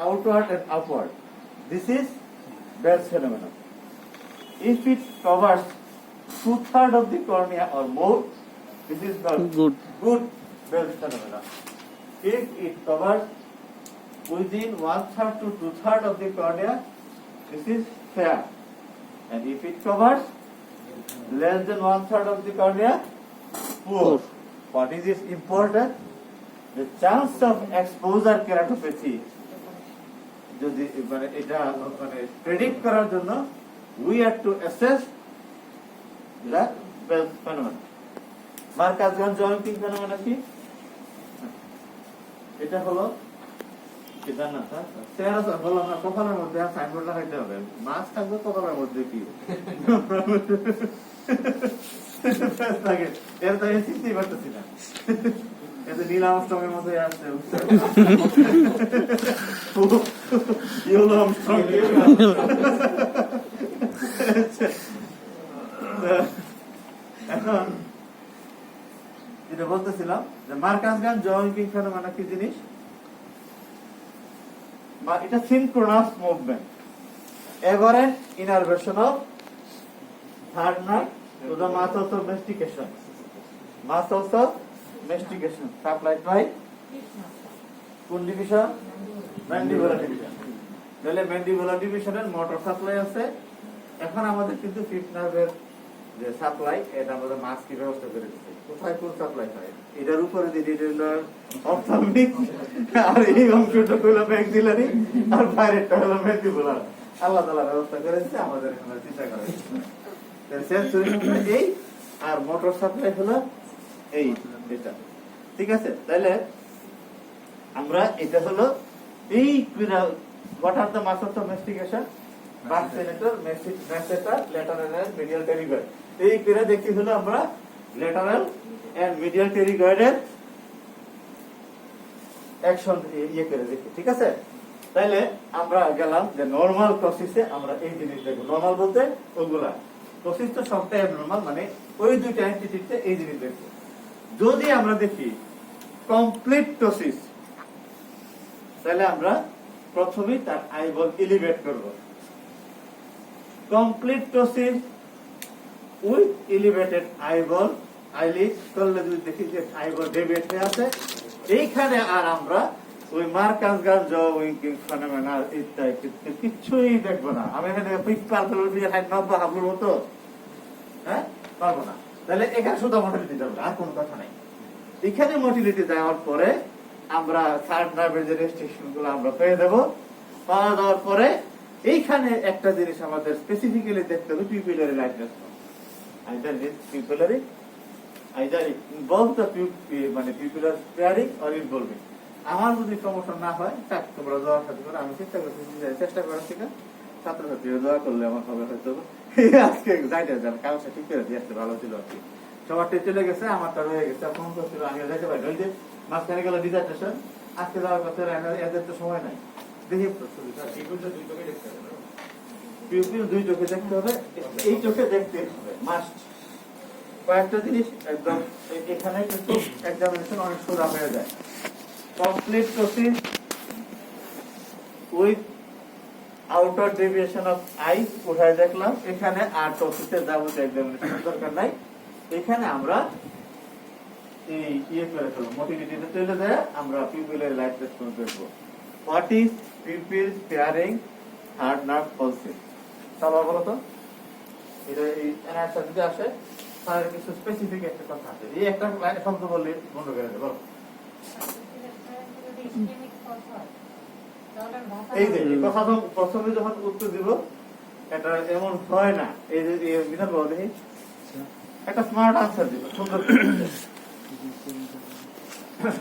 outward and upward. This is Bell's phenomenon. If it covers 2/3 of the cornea or more, this is called good Bell's phenomenon. If it covers within 1/3 to 2/3 of the cornea, this is fair. And if it covers less than 1/3 of the cornea, poor. What is important? The chance of exposure keratopathy যদি মানে এটা মানে predict করার জন্য we have to assess the Bell's phenomenon. Marcus Gunn jaw winking phenomenon কি? এটা হলো কি জানা স্যার? চেহারা বললাম না, কপালের মধ্যে সাইনবোর্ড লাগাইতে হবে। মাছ থাকবে কপালের মধ্যে কি? এর তো চিন্তাই করতেছি না। এটা নীল আমস্ট্রংয়ের মধ্যে আসছে। Yellow Armstrong. এখন যেটা বলতেছিলাম যে মার্কাসগান জয়েন্টিং ফেনোমেনন কি জিনিস? এটা synchronous movement, aberrant innervation of third nerve to the muscles of mastication. Muscles of mastication supplied by কোন ডিভিশন? Mandibular division. তাহলে ম্যান্ডিবুলার ডিভিশনের মোটর সাপ্লাই আছে। এখন আমাদের কিন্তু ফিফথ নার্ভের যে সাপ্লাই, এটা আমাদের মাস কি ব্যবস্থা করে দিচ্ছে। কোথায় কোন সাপ্লাই হয়? এটার উপরে দিয়ে এটা অপথ্যালমিক, আর এই অংশটা হলো ম্যাক্সিলারি, আর বাইরেটা হলো ম্যান্ডিবুলার। আল্লাহ তাআলা ব্যবস্থা করেছে, আমাদের এখানে চিন্তা করা হচ্ছে। সেন্সরি এই আর মোটর সাপ্লাই হলো এই এটা। ঠিক আছে? তাহলে আমরা এটা হলো এই what are the muscles of mastication? Bark senator, masseter, lateral and medial pterygoid. এই ক্রিয়া দেখি হলো আমরা ল্যাটারাল এন্ড মিডিয়াল pterygoid-এর অ্যাকশন ইয়ে করে দেখি। ঠিক আছে? তাহলে আমরা গেলাম যে নরমাল প্রসেসে আমরা এই জিনিস দেখব। নরমাল বলতে ওগুলা প্রসেস তো সবটাই অ্যাবনরমাল, মানে ওই দুইটা এন্টিটিতে এই জিনিস দেখব। যদি আমরা দেখি কমপ্লিট টোসিস, তাহলে আমরা প্রথমেই তার আইবল এলিভেট করব। Complete ptosis with elevated eyeball, eyelid করলে যদি দেখি যে আইবল ডেভিয়েট হয়ে আছে, এইখানে আর আমরা ওই মার্কাসগান জয়েন্টিং ফেনোমেনন ইত্যাদি কিছুই দেখবো না। আমি এখানে হাবলুর মতো পারবো না। তাহলে এখানে শুধু মোটিলিটি যাবে, আর কোনো কথা নাই। এখানে মোটিলিটি যাওয়ার পরে আমরা থার্ড নার্ভের যে রেস্ট্রিকশন গুলো আমরা পেয়ে দেবো। পাওয়া যাওয়ার পরে এইখানে একটা জিনিস আমাদের স্পেসিফিক্যালি দেখতে হবে, pupillary light response. Either pupillary, either involve the মানে পিউপিলার স্পেয়ারিং অর ইনভলভিং। আমার যদি সমস্যা না হয়, তোমরা দোয়ার সাথে করে আমি চেষ্টা করার থেকে ছাত্রছাত্রীরা দোয়া করলে আমার হবে হয়তো। আজকে যাইতে যান, কারণ সে ঠিক করে দিয়ে আসতে ভালো ছিল আর কি। সবারটা চলে গেছে, আমারটা রয়ে গেছে। ফোন করছিল, আমি যাইতে পারি। ওই যে মাঝখানে গেল ডিজার্টেশন, আজকে যাওয়ার কথা, এদের তো সময় নাই। দেখি পিউপিল দুই চোখে দেখতে হবে, এই চোখে দেখতে হবে মাস্ট। কয়েকটা জিনিস একদম এখানে কিন্তু এক্সামিনেশন অনেক সোজা হয়ে যায়। Complete ptosis with outer deviation of eyes কোথায় দেখলাম, এখানে আর টোসিসের যাবতীয় এক্সামিনেশন দরকার নাই। এখানে আমরা এই ইয়ে করে ফেলবো, মোটিলিটিতে চলে যায়, আমরা পিউপিলারি লাইট রেসপন্স দেখবো। What is pupil sparing third nerve palsies? সবাই বলো তো, এটা এই অ্যান্সার যদি আসে তাহলে কিছু স্পেসিফিক একটা কথা আছে। এই একটা শব্দ বললে বন্ধ করে দেবো। এই যে কথা তো প্রথমে যখন উত্তর দিব, এটা এমন হয় না। এই যে বিধান বলো দেখি, একটা স্মার্ট আনসার দিব, সুন্দর।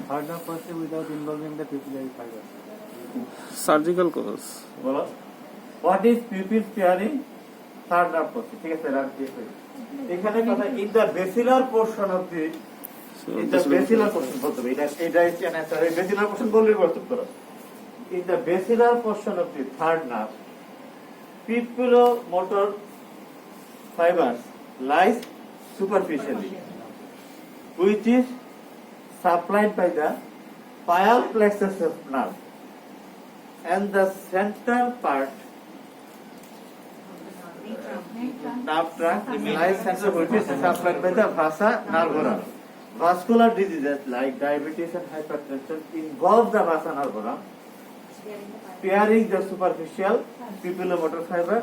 Third nerve pulses without involving the pupillary fiber. Surgical cause. বলো, what is pupil sparing third nerve pulses? ঠিক আছে, এখানে কথা in the basilar portion of the, in the basilar portion বলতে হবে। এটা ইজ অ্যান অ্যান্সার। এই বেসিলার পোরশন বললে বলতে করো। In the basilar portion of the third nerve, pupilomotor fibers lies superficially, which is supplied by the pial plexus of nerve. and the central part nerve trunk lies center which is supplied by the vasa nervorum. Vascular diseases like diabetes and hypertension involve the vasa nervorum, sparing the superficial pupillomotor fiber.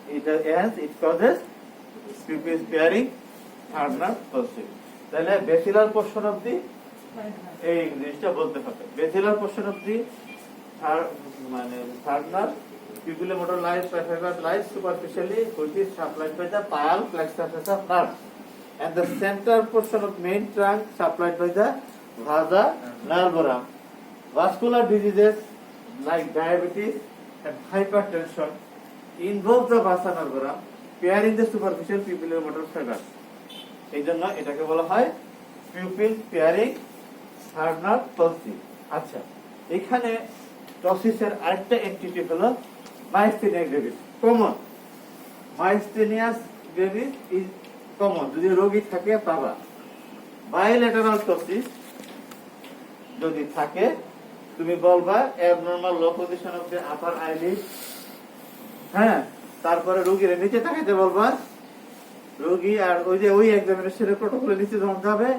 It causes pupil sparing third nerve pulsing. তাহলে বেসিলার portion of দি এই জিনিসটা বলতে হবে। Basilar portion of the third nerve pupillomotor fiber lies superficially which is supplied by the pial plexus of nerve, and the central portion of main trunk supplied by the vasa nervorum. Vascular diseases like diabetes and hypertension involve the vasa nervorum, sparing the superficial pupillomotor fiber. এই জন্য এটাকে বলা হয় pupil sparing third nerve palsy. আচ্ছা, এখানে টসিসের আরেকটা entity হলো myasthenia gravis, common. Myasthenias gravis is common, যদি রোগী থাকে পাবা। বাইলেটারাল টসিস যদি থাকে তুমি বলবা abnormal low position of the upper eyelid, হ্যাঁ। তারপরে রোগীর নিচে তাকাইতে বলবা। রোগী আর ওই এক্সামিনেশনের প্রটোকলের নিচে যখন যাবে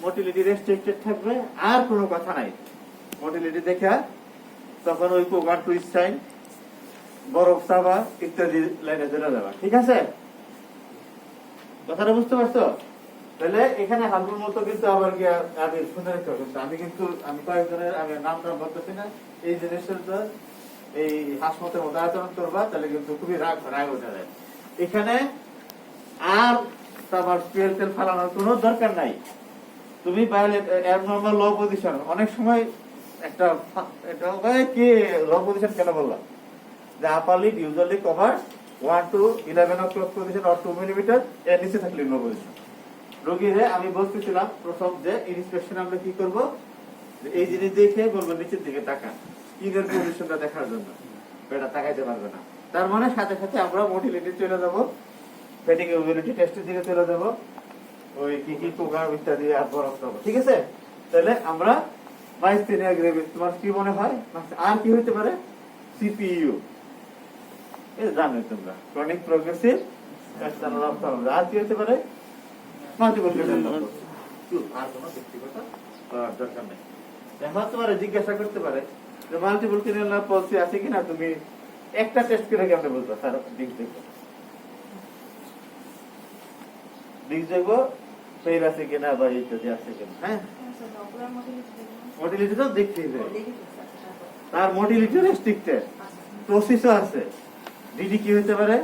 মোটিলিটি রেস্ট্রিক্টেড থাকবে, আর কোনো কথা নাই। মোটিলিটি দেখা তখন ওই কোগান টুইস্ট সাইন, বরফ চাবা ইত্যাদি লাইনে চলে যাবা। ঠিক আছে, কথাটা বুঝতে পারছো? তাহলে এখানে হালকুর মতো কিন্তু আবার গিয়া আমি শুনে রাখতে হবে। আমি কয়েকজনের আমি নাম বলতেছি না, এই জিনিসের এই হাসপাতালের মতো আচরণ করবা তাহলে কিন্তু খুবই রাগ ওঠা যায়। এখানে আর তোমার স্পেল তেল ফালানোর কোনো দরকার নাই। তুমি অ্যাবনরমাল লো পজিশন, অনেক সময় একটা কি লো পজিশন কেন বললাম, যে upper lid usually cover 1 to 11 o'clock position or 2 millimetre, এর নিচে থাকলে লো পজিশন। রোগীরে আমি বলতেছিলাম প্রথম যে ইন্সপেকশন আমরা কি করব, এই জিনিস দেখে বলবো নিচের দিকে তাকান, ইনের পজিশনটা দেখার জন্য। এটা তাকাইতে পারবে না, তার মানে সাথে সাথে আমরা মোটিলিটি চলে যাব, ফেটিং ইউবিলিটি টেস্টের দিকে চলে যাব, ওই কি কোগার ইত্যাদি আর বরফ পাবো। ঠিক আছে, তাহলে আমরা মাইস্থেনিয়া গ্রেভিস, তোমার কি মনে হয় আর কি হইতে পারে? সিপিইউ, এটা জানো তোমরা, ক্রনিক প্রগ্রেসিভ এক্সটার্নাল অবস্ট্রাকশন। আর কি হইতে পারে? Multiple cataract. আর কোনো ব্যক্তিগত দরকার নেই। এখন তোমার জিজ্ঞাসা করতে পারে যে মাল্টিপল ক্যাটারাক্ট পলসি আছে কিনা, তুমি একটা টেস্ট করে কেমনে বলছো স্যার? দেখবো ফেল আছে কিনা বা ইত্যাদি আছে কিনা। হ্যাঁ, মোটিলিটি তো দেখতেই হবে, তার মোটিলিটি রেস্ট্রিক্টেড, প্রসিসও আছে। ডিডি কি হতে পারে?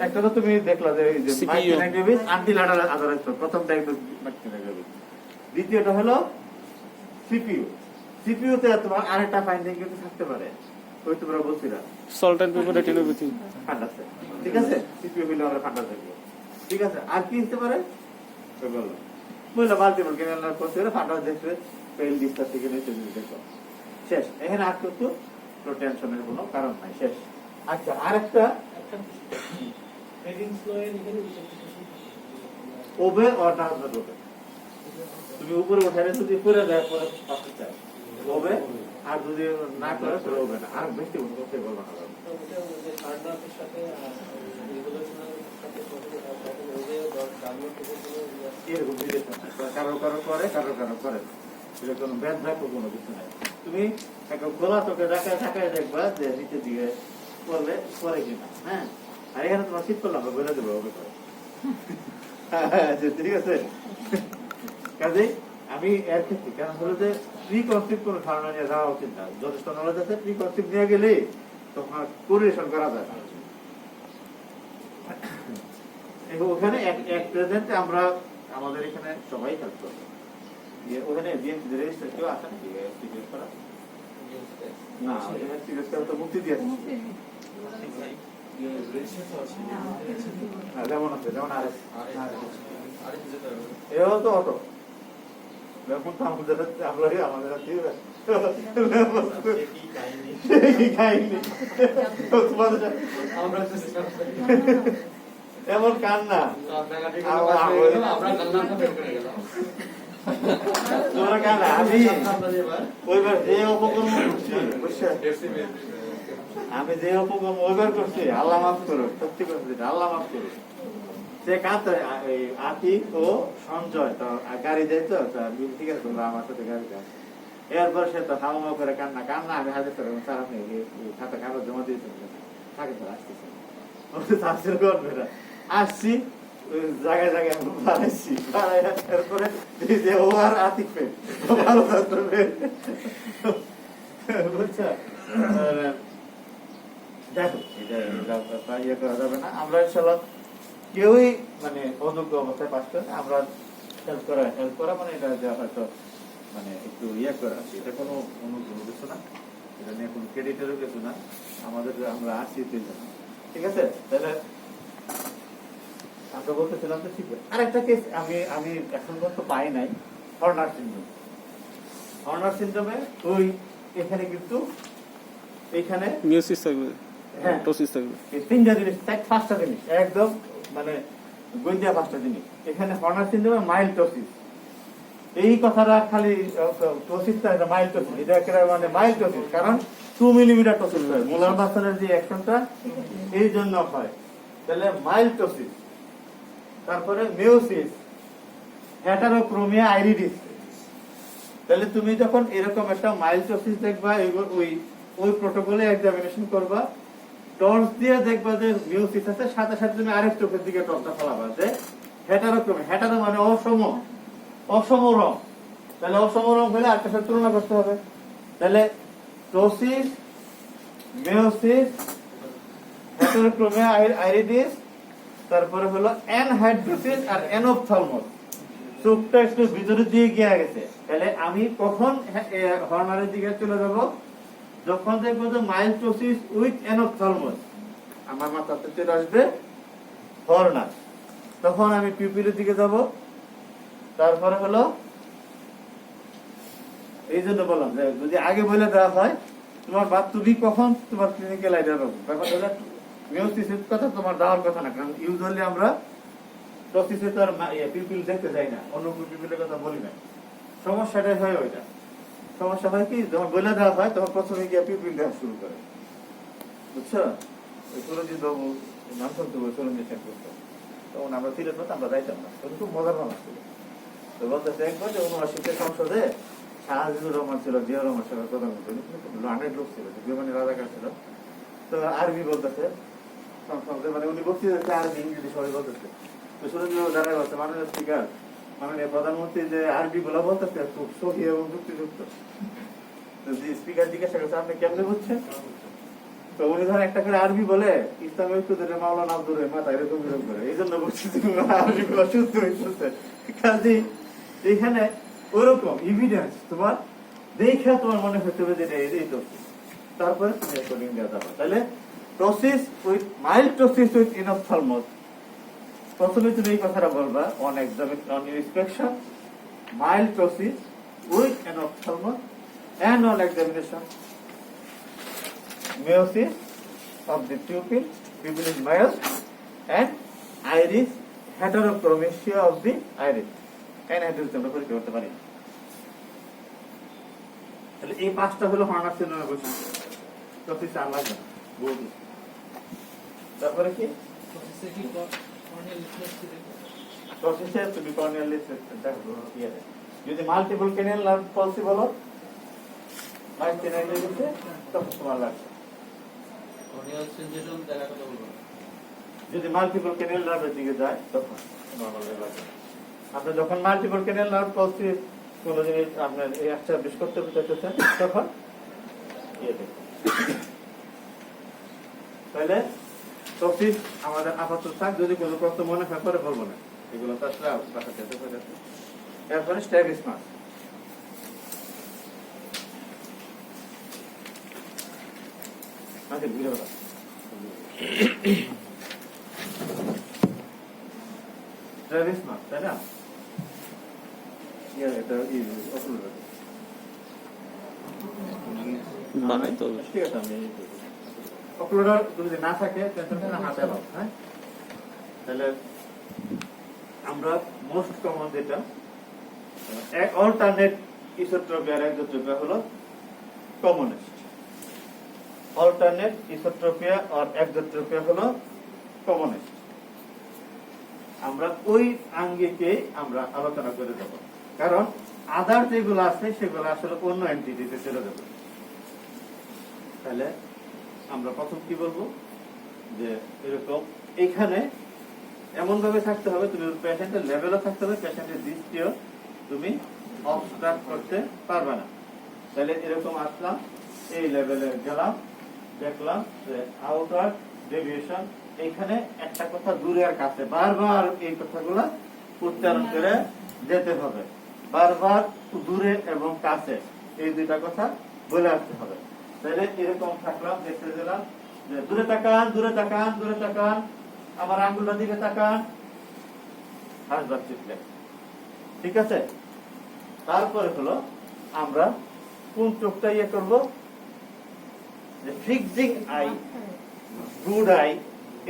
একটা তো তুমি দেখলা যে মাইস্থেনিয়া গ্রেভিস আন্টিল্যাটারাল আদারাইজড, প্রথম ডায়াগনোসিস মাইস্থেনিয়া গ্রেভিস। দ্বিতীয়টা হলো সিপিইউ। সিপিইউ তে তোমার আরেকটা ফাইন্ডিং কিন্তু থাকতে পারে, ওই তোমরা বলছিলা সল্ট এন্ড পেপার রেটিনোপ্যাথি, ফান্ড আছে। ঠিক আছে, সিপিইউ হইলে আমরা ফান্ড আছে। ঠিক আছে, আর কি হতে পারে? বললাম মাল্টিপল ক্যাটারাক্ট পলসি হলে ফান্ড দেখবে, ফেল ডিসচার্জ থেকে নিচে দেখো, শেষ। এখানে আর কিন্তু টেনশনের কোনো কারণ নাই, শেষ। আচ্ছা, আরেকটা ওবে অর না ওবে, তুমি উপরে উঠালে যদি পরে যায় পরে পাশে যায় ওবে, আর যদি না করে তাহলে ওবে না। আর বেশি করতে বলবো না, এরকম রিলেশন কারো কারো করে, কারো কারো করে, এটা কোনো ব্যাধ রাখো কোনো কিছু নাই। তুমি একটা খোলা চোখে ঢাকায় দেখবা যে নিচের দিকে করলে করে কিনা। হ্যাঁ, আর এখানে তোমার শীত করলাম বলে দেবো ওকে করে। ঠিক আছে, কাজেই আমি এর ক্ষেত্রে কেন হলো যে প্রিকনসিভ কোনো ধারণা নিয়ে যাওয়া উচিত না। যথেষ্ট নলেজ আছে, প্রিকনসিভ নিয়ে গেলে তোমার কোরিলেশন করা যায় না। ওখানে এক প্রেজেন্টে আমরা আমাদের এখানে সবাই হেল্প করবো। ওখানে রেজিস্টার কেউ আসে নাকি সিরিয়াস করা? না, সিরিয়াস করা তো মুক্তি দিয়ে যেমন আছে, যেমন এও তো অটো যেমন আমাদের এমন কান্না তোমরা কেন আমি ওইবার যে অপকর্ম করছি বুঝছো আমি যে অপকর্ম ওইবার করছি আল্লাহ মাফ করো সত্যি করছি আল্লাহ মাফ করো সে কাঁদতে আতি ও সঞ্জয় তো গাড়ি যাই তো ঠিক আছে তোমরা আমার সাথে গাড়ি যাও এরপর সে তো হাওয়া করে কান্না কান্না আমি হাজার করে স্যার আপনি খাতা কাগজ জমা দিয়েছেন থাকে তো আসতেছে আসছি জায়গায় জায়গায় বাড়াইছি এরপরে যে ও আর আতিফে ভালো বুঝছো দেখো এটা ইয়ে করা যাবে না আমরা ইনশাল্লাহ কেউই মানে অযোগ্য অবস্থায় পাস করে আমরা হেল্প করা মানে এটা যে হয়তো মানে একটু ইয়ে করা আছে এটা কোনো অনুগ্রহ কিছু না এটা নিয়ে কোনো ক্রেডিটেরও কিছু না আমাদের আমরা আসছি ঠিক আছে তাহলে আমরা বলতেছিলাম তো ঠিক আছে আরেকটা কেস আমি এখন পর্যন্ত পাই নাই হর্নার সিনড্রোম হর্নার সিনড্রোমে ওই এখানে কিন্তু এইখানে মিউসিস থাকবে হ্যাঁ টোসিস থাকবে এই তিনটা জিনিস পাঁচটা জিনিস একদম মানে গন্ডিয়া পাঁচটা জিনিস এখানে হর্নার সিনড্রোমে মাইল্টোসিস এই কথাটা খালি টোসিসটা এটা মাইল্টোসিস এটা একেবারে মানে মাইল্টোসিস কারণ 2 মিলিমিটার টোসিস হয় মোলার মাসলের যে অ্যাকশনটা এই জন্য হয় তাহলে মাইল্টোসিস তারপরে মিওসিস হেটারোক্রোমিয়া আইরিডিস তাহলে তুমি যখন এরকম একটা মাইল্টোসিস দেখবা ওই প্রটোকলে এক্সামিনেশন করবা টর্চ দিয়ে দেখবা যে মিওসিস আছে সাথে সাথে তুমি আরেক চোখের দিকে টর্চটা ফলাবা যে হেটারোক্রোমিয়া হেটারো মানে অসম রং তাহলে অসম রং হলে আরেকটার সাথে তুলনা করতে হবে তাহলে টোসিস মিওসিস হেটারোক্রোমিয়া আইরিডিস তারপরে হলো অ্যানহাইড্রোসিস আর অ্যানোপথ্যালমস চোখটা একটু ভিতরে দিয়ে গিয়ে গেছে তাহলে আমি কখন হর্নারের দিকে চলে যাব যখন দেখবো যে মাইল্টোসিস উইথ অ্যানোপথ্যালমস আমার মাথাতে চলে আসবে হর্নার তখন আমি পিউপিলের দিকে যাব তারপরে হলো এই জন্য বললাম যে যদি আগে বলে দেওয়া হয় তোমার তুমি কখন তোমার ক্লিনিক্যাল আইডিয়া পাবো ব্যাপার হলো মিওসিসের কথা তোমার দেওয়ার কথা না কারণ ইউজুয়ালি আমরা টোসিসে তো আর পিপিল দেখতে যাই না অন্য পিপিলের কথা বলি না সমস্যাটাই হয় ওইটা সমস্যা হয় কি যখন বলে দেওয়া হয় তখন প্রথমে গিয়ে পিপিল দেওয়া শুরু করে বুঝছো ওই সুরজিৎ বাবু নাম শুনতে হবে সুরঞ্জিত সেন করতো তখন আমরা সিলেট মতো আমরা যাইতাম না তখন খুব মজার মানুষ ছিল তো বলতেছে একবার যে ৭৯ সংসদে শাহজিবুর রহমান ছিল জিয়া রহমান ছিল প্রধানমন্ত্রী লানের লোক ছিল বিমানী রাজাকার ছিল তো আরবি বলতেছে মানে উনি বক্তৃতা আরবি ইংরেজি সবাই বলতেছে তো সুরঞ্জিত জানাই বলছে মাননীয় স্পিকার মাননীয় প্রধানমন্ত্রী যে আরবি গুলা বলতেছে খুব সহি এবং যুক্তিযুক্ত স্পিকার জিজ্ঞাসা করছে আপনি কেমনে বুঝছেন তো উনি ধর একটা করে আরবি বলে ইসলামী ঐক্যদের মাওলানা আব্দুর রহমান এরকম এরকম করে এই জন্য বলছি আরবি গুলা শুদ্ধ হইতেছে কাজে এখানে ওরকম এভিডেন্স তোমার দেখে তোমার মনে হতে হবে যে এই তো তারপরে তুমি রেকর্ডিং দেওয়া যাবে তাহলে ptosis with mild ptosis with enophthalmos প্রথমে তুমি এই কথাটা বলবা on inspection mild ptosis with enophthalmos and on examination meiosis of the pupil is myos and iris heterochromasia of the iris anhydrous আমরা পরীক্ষা করতে পারি তাহলে এই পাঁচটা হলো হর্নার সিনড্রোমের বৈশিষ্ট্য টোসিস আর লাগবে না বলছি তারপরে কি টোসিসে তুমি কর্নিয়াল লিস্ট দেখো যদি মাল্টিপল ক্যানাল নার্ভ পলসি বলো যদি মাল্টিপল ক্যানাল নার্ভের দিকে যায় তখন আপনার যখন মাল্টিপল ক্যানাল নার্ভ পলসি কোন জিনিস আপনার এস্টাবলিশ করতে চাইতেছেন তখন তাহলে টোসিস আমাদের আপাতত থাক যদি কোনো প্রশ্ন মনে হয় পরে বলবো না এগুলো তো আসলে এরপরে স্ট্র্যাবিসমাস স্ট্র্যাবিসমাস তাই না এটা ঠিক আছে আমি অক্লোডার যদি না থাকে হাতে পাবো হ্যাঁ তাহলে আমরা মোস্ট কমন যেটা অল্টারনেট ইসোট্রপিয়া আর এক্সোট্রপিয়া হলো কমনেস্ট। অল্টারনেট ইসোট্রপিয়া আর এক্সোট্রপিয়া হলো কমনেস্ট। আমরা ওই আঙ্গিকে আমরা আলোচনা করে দেব, কারণ আদার যেগুলো আছে সেগুলো আসলে অন্য এন্টিটিতে চলে যাবে। তাহলে আমরা প্রথম কি বলবো, যে এরকম এখানে এমন ভাবে থাকতে হবে, তুমি পেশেন্টের লেভেলও থাকতে হবে, পেশেন্টের দৃষ্টিও তুমি অবস্ট্রাক্ট করতে পারবে না। তাহলে এরকম আসলাম, এই লেভেলে গেলাম, দেখলাম যে আউটার ডেভিয়েশন, এইখানে একটা কথা দূরে আর কাছে, বারবার এই কথাগুলা উচ্চারণ করে যেতে হবে, বারবার দূরে এবং কাছে এই দুইটা কথা বলে আসতে হবে। তাহলে এরকম থাকলাম, দেখতে দিলাম যে দূরে তাকান, দূরে তাকান, দূরে তাকান, আমার আঙ্গুলটার দিকে তাকান, হাসবার চিপলে, ঠিক আছে। তারপরে হলো আমরা কোন চোখটা ইয়ে করবো, যে ফিক্সিং আই, গুড আই,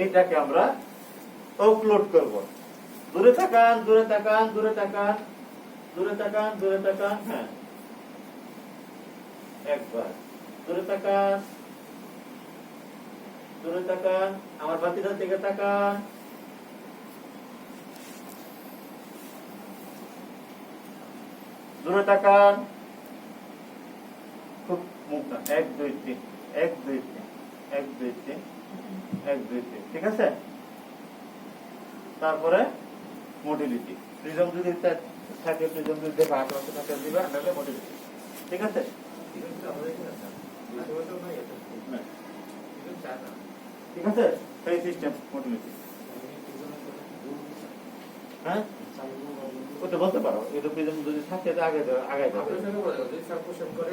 এটাকে আমরা আপলোড করব। দূরে তাকান, দূরে তাকান, দূরে তাকান, দূরে তাকান, দূরে তাকান, হ্যাঁ একবার দূরে তাকান, দূরে তাকান, আমার বাতিটার দিকে তাকান, দূরে তাকান, খুব মুখটা 1 2 3 1 2 3 1 2 3 1 2 3, ঠিক আছে। তারপরে মোটিলিটি, প্রিজম যদি থাকে, প্রিজম যদি দেখা আশেপাশে থাকে দিবা, নাহলে মোটিলিটি, ঠিক আছে। ঠিক আছে, সেই সিস্টেম মোটিলিটি, হ্যাঁ ওটা বলতে পারো। এটা প্রিজম যদি থাকে আগে আগে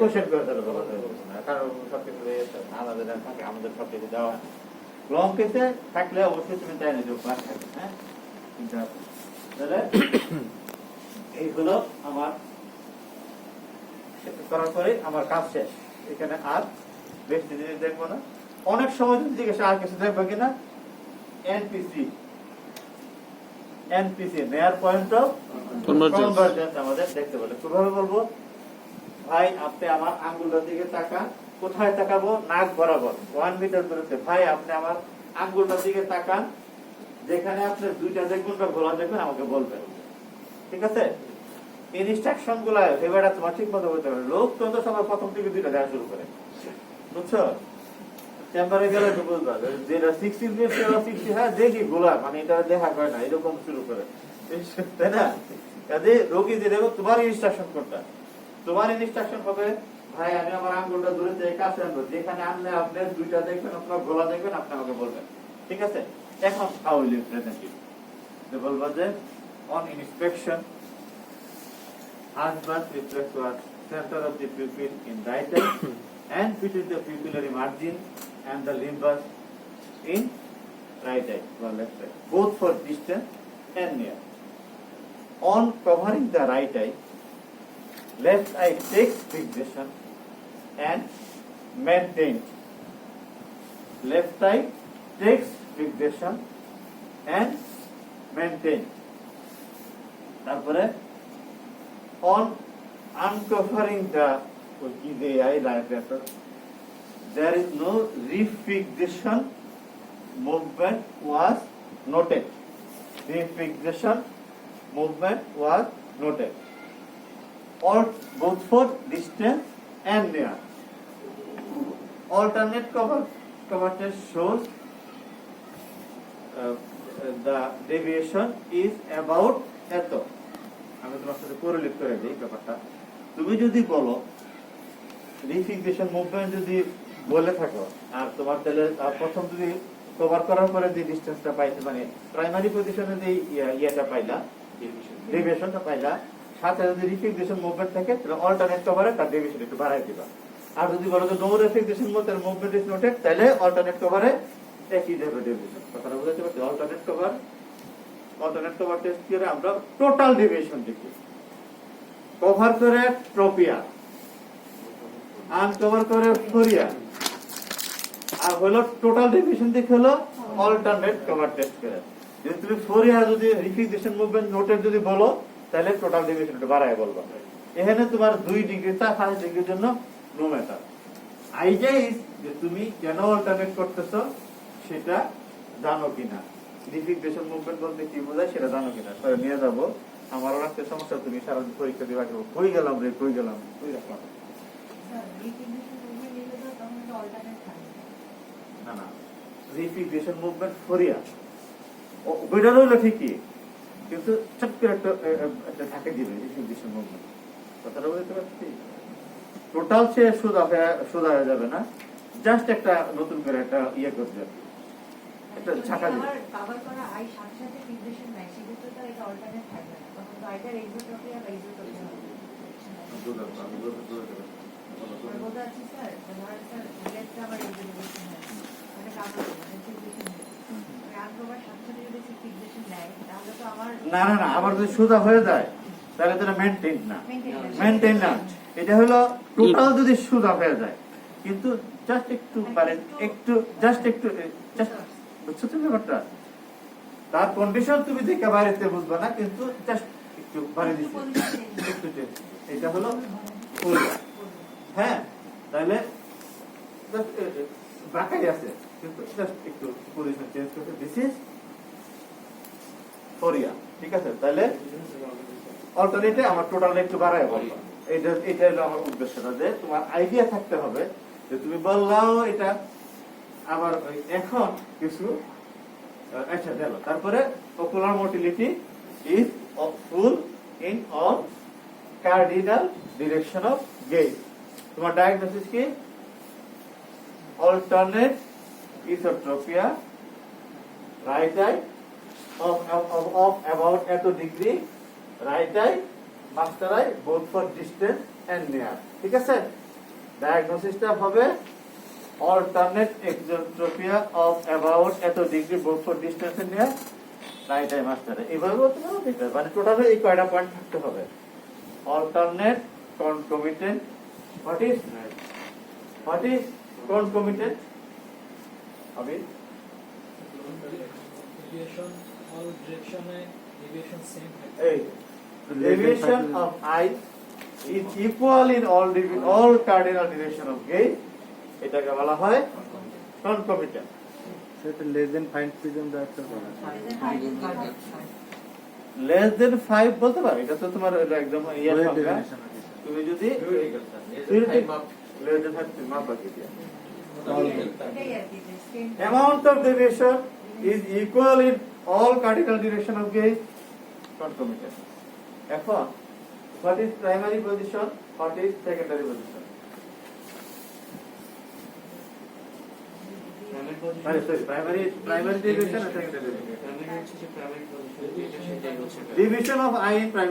কোশ্চেন করে দিলে বলা যাবে না, কারণ সবকিছু আমাদের থাকে, আমাদের সবকিছু দেওয়া লং কেসে থাকলে অবশ্যই তুমি চাই না যে ক্লাস থাকে, হ্যাঁ। তাহলে এই হলো আমার করার পরে আমার কাজ শেষ। এখানে আর বেশি জিনিস দেখবো না। অনেক সময় যদি জিজ্ঞাসা আর কিছু দেখবো কিনা, এনপিসি, এনপিসি নেয়ার পয়েন্ট অফ কনভারজেন্স আমাদের দেখতে বলে। কিভাবে বলবো, ভাই আপনি আমার আঙ্গুলটার দিকে তাকান, কোথায় তাকাবো, নাক বরাবর 1 মিটার দূরত্বে। ভাই আপনি আমার আঙ্গুলটার দিকে তাকান, যেখানে আপনি দুইটা দেখবেন বা গোলা দেখবেন আমাকে বলবেন, ঠিক আছে। ইনস্ট্রাকশন গুলা এবারে তোমার ঠিক মতো বলতে হবে। লোক তো সবাই প্রথম থেকে দুইটা দেখা শুরু করে, বুঝছো। চেম্বারে গেলে তো বুঝবা যেটা 60 বেশি 60, হ্যাঁ দেখি গোলা, মানে এটা দেখা করে না, এরকম শুরু করে, তাই না। কাজে রোগী যে দেখো তোমার ইনস্ট্রাকশন করতে, তোমার ইনস্ট্রাকশন হবে, ভাই আমি আমার আঙ্গুলটা দূরে থেকে কাছে আনবো, যেখানে আনলে আপনি দুইটা দেখবেন, আপনার গোলা দেখবেন, আপনি আমাকে বলবেন, ঠিক আছে। এখন how will you present it, বলবো যে on inspection husband reflects towards center of the pupil in right eye and between the pupillary margin and the limbus in right eye or left eye, both for distant and near. On covering the right eye, left eye takes fixation and maintained. Left eye takes fixation and maintained. তারপরে on uncovering the eyeliner, there is no refixation movement was noted. Refixation movement was noted. All both for distance and near. Alternate cover test shows the deviation is about এত। আমি তোমার সাথে correlate করে দিই ব্যাপারটা। তুমি যদি বলো রিফিক্সেশন মুভমেন্ট যদি বলে থাকো, আর তোমার তাহলে প্রথম যদি কভার করার পরে যে ডিসটেন্সটা পাইছে, মানে প্রাইমারি পজিশনে যে ইয়েটা পাইলা, ডেভিয়েশনটা পাইলা, সাথে যদি রিফিক্সেশন মুভমেন্ট থাকে তাহলে অল্টারনেট কভারে তার ডেভিয়েশন একটু বাড়াই দিবা। আর যদি বলো যে নো রিফিক্সেশন মুভমেন্ট ইজ নোটেড, তাহলে অল্টারনেট কভারে একই যাবে ডেভিয়েশন। কথাটা বুঝতে পারছি। অল্টারনেট কভার টেস্ট করে আমরা টোটাল ডেভিয়েশন দেখি। কভার করে ট্রোপিয়া, আনকভার করে ফোরিয়া, আর হলো টোটাল ডেভিয়েশন দেখে হলো অল্টারনেট কভার টেস্ট করে। যদি তুমি ফোরিয়া যদি রিফিক্সেশন মুভমেন্ট নোটেড যদি বলো, তাহলে টোটাল ডেভিয়েশন একটু বাড়ায় বলবা। এখানে তোমার 2 ডিগ্রি তা 5 ডিগ্রির জন্য নো ম্যাটার। আইডিয়া ইজ যে তুমি কেন অল্টারনেট করতেছো সেটা জানো কিনা, রিফ্রিজারেশন মুভমেন্ট বলতে কি বোঝায় সেটা জানো কিনা। তাহলে নিয়ে যাবো, আমারও রাখতে সমস্যা, তুমি সারা দিন পরীক্ষা দিবা, কই গেলাম রে কই গেলাম, কই রাখলাম। না না, রিফ্রিজারেশন মুভমেন্ট ফরিয়া ওইটা রইলো ঠিকই, কিন্তু ছোট্ট করে একটা থাকে দিবে রিফ্রিজারেশন মুভমেন্ট। কথাটা বুঝতে পারছি? টোটাল সে সোজা হয়ে যাবে না, জাস্ট একটা নতুন করে একটা ইয়ে করবে, একটা ছাকা দিবে। কভার করা আই সাথে সাথে ফিক্সেশন নাই, সেক্ষেত্রে তো এটা অল্টারনেট থাকবে না, তখন তো আইটার এক্সোট্রপিয়া বা ইজোট্রপিয়া হবে। বোঝা যাচ্ছে স্যার, ধরেন স্যার লেটস আমার এক্সোট্রপিয়া হয়, মানে কভার মানে ফিক্সেশন নেই, মানে আনকভার সাথে সাথে যদি ফিক্সেশন নেয় তাহলে তো আমার না না না, আবার যদি সোজা হয়ে যায় তাহলে তো মেইনটেইন না, মেইনটেইন না। এটা হলো টোটাল যদি সোজা হয়ে যায়, কিন্তু জাস্ট একটু পারেন, একটু জাস্ট বুঝছো তুমি ব্যাপারটা? তার কন্ডিশন তুমি দেখে বাইরেতে বুঝবে না, কিন্তু জাস্ট একটু বাড়ি দিচ্ছি, একটু change। এটা হলো ফোরিয়া। হ্যাঁ, তাহলে বাঁকাই আছে, কিন্তু জাস্ট একটু পজিশন চেঞ্জ করতে, দিস ইজ ফোরিয়া। ঠিক আছে, তাহলে অল্টারনেটে আমার টোটাল একটু বাড়ায় বলবো। এটা হলো আমার উদ্দেশ্যটা, যে তোমার আইডিয়া থাকতে হবে যে তুমি বললাও এটা আবার এখন কিছু আচ্ছা গেল। তারপরে ocular motility is full in all cardinal direction of gaze. তোমার ডায়াগনোসিস কি? Alternate esotropia, right eye of about এত degree, right eye, master eye, both for distance and near। ঠিক আছে, ডায়াগনোসিসটা হবে alternate exotropia of about এত degree, both for distance and near, right eye, master I. এইভাবে বলতে পারো, ঠিক আছে? মানে টোটালি এই কয়টা পয়েন্ট থাকতে হবে। alternate, concomitant, what is concomitant? হবে deviation all direction and deviation same height. এই deviation of I is equal in all cardinal direction of gaze, এটাকে বলা হয় concomitant। সেটা লেস দেন ফাইন্ড প্রিজম ডায়াক্টর করা। less than 5 বলতে পারো, এটা তো তোমার একদম ইয়ার সংখ্যা। তুমি যদি less than 5 মাপ বাকি দিয়া, এটাই আর কি, যে same amount of deviation is equal in all cardinal direction of gaze, concomitant। এখন what is primary position, what is secondary position? Sorry, primary deviation and secondary deviation। Division of I in primary